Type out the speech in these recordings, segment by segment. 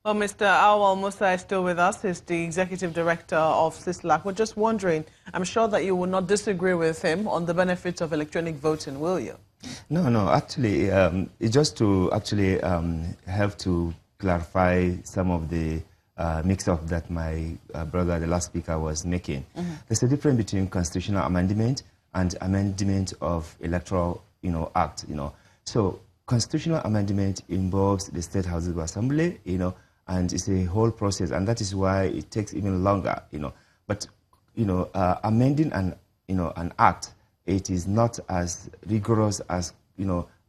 Well, Mr. Auwal Musa is still with us. He's the executive director of CISLAC. We're just wondering, I'm sure that you will not disagree with him on the benefits of electronic voting, will you? No. Actually, it's just to actually help to clarify some of the mix-up that my brother, the last speaker, was making. There's a difference between constitutional amendment and amendment of electoral, act. So constitutional amendment involves the State House of Assembly, and it's a whole process, and that is why it takes even longer, But, amending an act, it is not as rigorous as,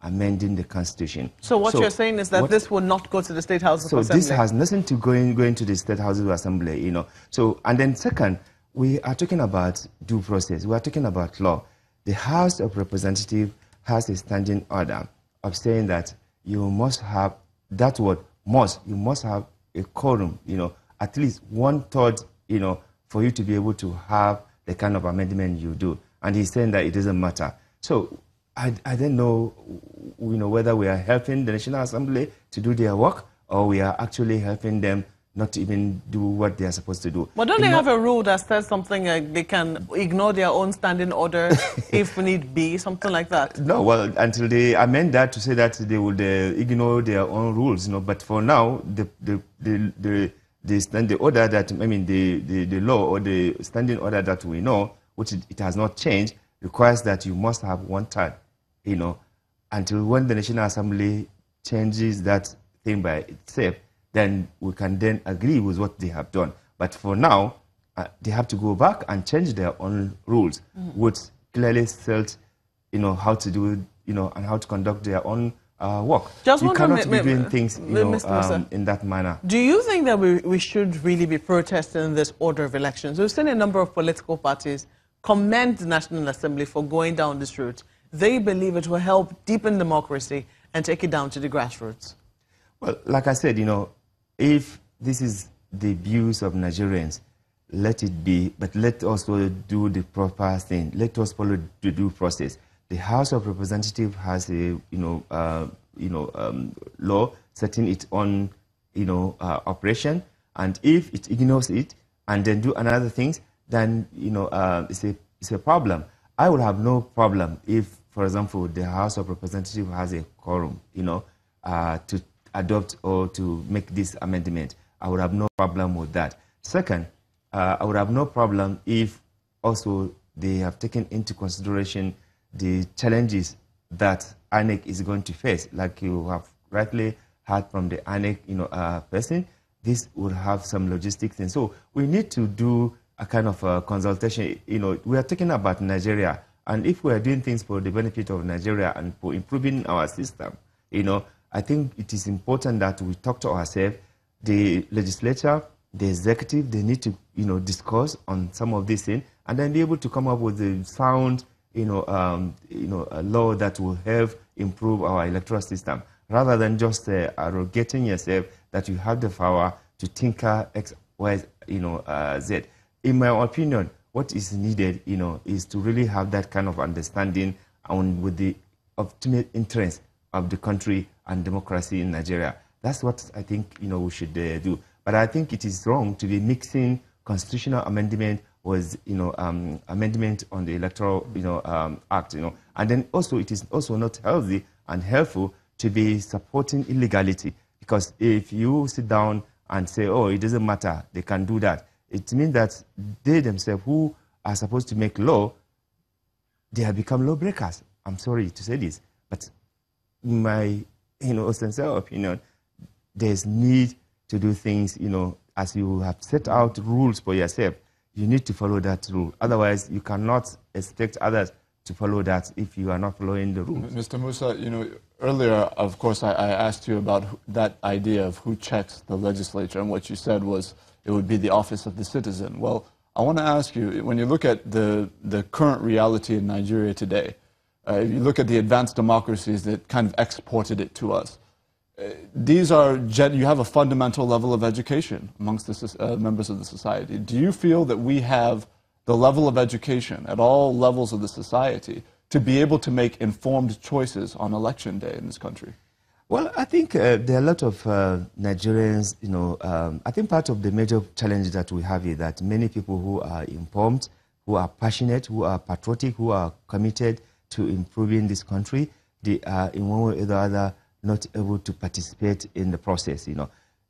amending the Constitution. So what you're saying is that this will not go to the State House of Assembly? So this has nothing to going to the State House of Assembly, So, and then second, we are talking about due process. We are talking about law. The House of Representatives has a standing order of saying that you must have, that word, you must have a quorum, at least 1/3, for you to be able to have the kind of amendment you do. And he's saying that it doesn't matter. So I don't know, whether we are helping the National Assembly to do their work or we are actually helping them not to even do what they are supposed to do. But don't they have a rule that says something like they can ignore their own standing order if need be, something like that? No, well, until they amend that to say that they would ignore their own rules, But for now, the order that, the law or the standing order that we know, which it has not changed, requires that you must have 1/3, until when the National Assembly changes that thing by itself, then we can then agree with what they have done. But for now, they have to go back and change their own rules, which clearly tells, how to do, and how to conduct their own work. You cannot be doing things, in that manner. Do you think that we should really be protesting this order of elections? We've seen a number of political parties commend the National Assembly for going down this route. They believe it will help deepen democracy and take it down to the grassroots. Well, like I said, if this is the views of Nigerians, let it be, but let us also do the proper thing. Let us follow the due process. The House of Representatives has a, law setting its own, operation, and if it ignores it and then do another things, then, it's a problem. I would have no problem if, for example, the House of Representatives has a quorum, to adopt or to make this amendment. I would have no problem with that. Second, I would have no problem if also they have taken into consideration the challenges that INEC is going to face. Like you have rightly heard from the INEC person, this would have some logistics. And so we need to do a kind of a consultation. We are talking about Nigeria, and if we are doing things for the benefit of Nigeria and for improving our system, I think it is important that we talk to ourselves. The legislature, the executive, they need to, discuss on some of these things and then be able to come up with a sound, a law that will help improve our electoral system, rather than just arrogating yourself that you have the power to tinker X, Y, Z. In my opinion, what is needed, is to really have that kind of understanding and with the ultimate interest of the country and democracy in Nigeria. That's what I think, we should do. But I think it is wrong to be mixing constitutional amendment with, amendment on the electoral, act, And then also, it is also not healthy and helpful to be supporting illegality. Because if you sit down and say, oh, it doesn't matter, they can do that, it means that they themselves, who are supposed to make law, they have become lawbreakers. I'm sorry to say this, but in my, sincere opinion, there's need to do things, as you have set out rules for yourself, you need to follow that rule. Otherwise, you cannot expect others to follow that if you are not following the rules. Mr. Musa, earlier, of course, I asked you about that idea of who checks the legislature, and what you said was it would be the office of the citizen. Well, I want to ask you, when you look at the current reality in Nigeria today, if you look at the advanced democracies that kind of exported it to us, you have a fundamental level of education amongst the members of the society. Do you feel that we have the level of education at all levels of the society to be able to make informed choices on election day in this country? Well, I think there are a lot of Nigerians, I think part of the major challenge that we have is that many people who are informed, who are passionate, who are patriotic, who are committed to improving this country, they are in one way or the other not able to participate in the process,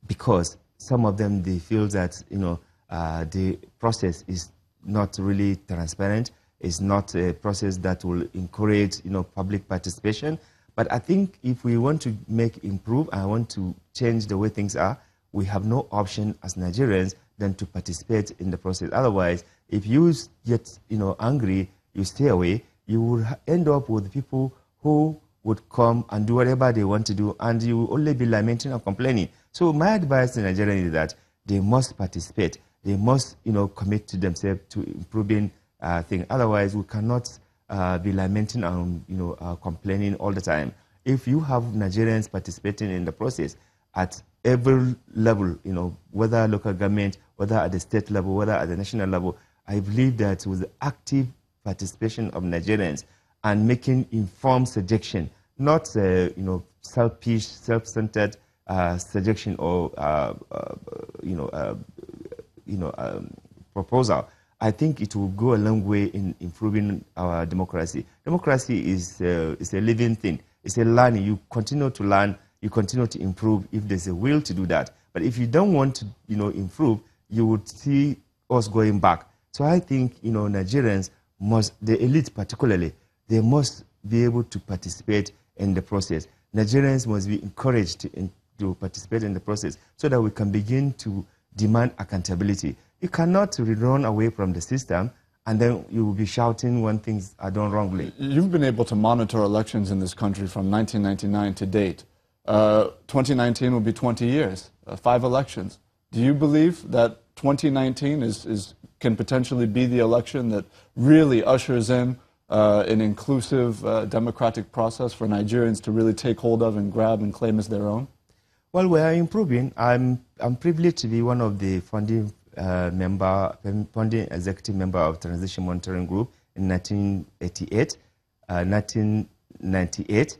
because some of them, they feel that, the process is not really transparent. It's not a process that will encourage, public participation. But I think if we want to improve, I want to change the way things are, we have no option as Nigerians than to participate in the process. Otherwise, if you get, angry, you stay away, you will end up with people who would come and do whatever they want to do, and you will only be lamenting and complaining. So my advice to Nigerians is that they must participate. They must, commit to themselves to improving things. Otherwise, we cannot be lamenting and complaining all the time. If you have Nigerians participating in the process at every level, whether local government, whether at the state level, whether at the national level, I believe that with the active participation of Nigerians and making informed suggestion, not selfish, self-centered suggestion or proposal, I think it will go a long way in improving our democracy. Democracy is a living thing. It's a learning. You continue to learn. You continue to improve if there's a will to do that. But if you don't want to, improve, you would see us going back. So I think, Nigerians must, the elite particularly, they must be able to participate in the process. Nigerians must be encouraged to participate in the process so that we can begin to demand accountability. You cannot run away from the system and then you will be shouting when things are done wrongly. You've been able to monitor elections in this country from 1999 to date. 2019 will be 20 years, 5 elections. Do you believe that 2019 can potentially be the election that really ushers in an inclusive democratic process for Nigerians to really take hold of and grab and claim as their own? Well, we are improving. I'm privileged to be one of the founding executive member of Transition Monitoring Group in 1998,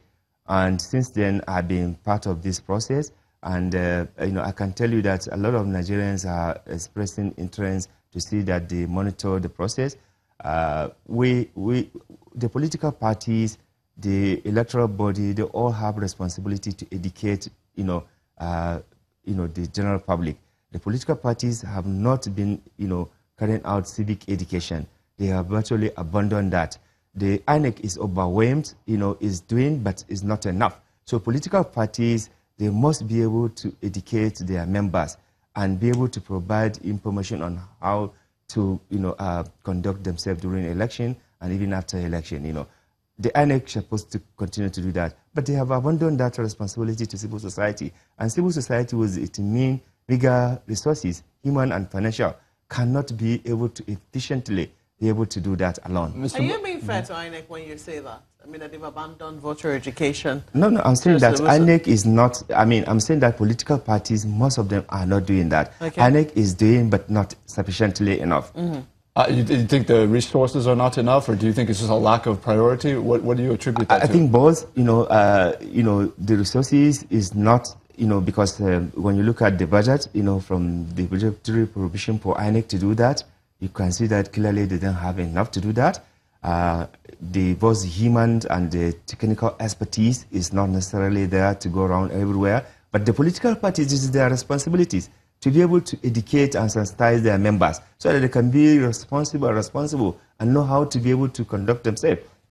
and since then I've been part of this process. And I can tell you that a lot of Nigerians are expressing interest to see that they monitor the process. The political parties, the electoral body, they all have responsibility to educate, the general public. The political parties have not been, carrying out civic education. They have virtually abandoned that. The INEC is overwhelmed, is doing, but is not enough. So political parties, they must be able to educate their members and be able to provide information on how to, conduct themselves during election and even after election. The INEC is supposed to continue to do that, but they have abandoned that responsibility to civil society. And civil society, with it mean bigger resources, human and financial, cannot be able to efficiently be able to do that alone. Are you being fair to INEC when you say that? I mean, that they've abandoned voter education? No, I'm saying that INEC is not, I'm saying that political parties, most of them are not doing that. Okay. INEC is doing, but not sufficiently enough. Mm-hmm. You think the resources are not enough, or do you think it's just a lack of priority? What do you attribute that to? I think both. The resources is not, because when you look at the budget, from the budgetary provision for INEC to do that, you can see that clearly they don't have enough to do that. Both the human and the technical expertise is not necessarily there to go around everywhere. But the political parties, this is their responsibilities, to be able to educate and sensitize their members so that they can be responsible and know how to be able to conduct themselves.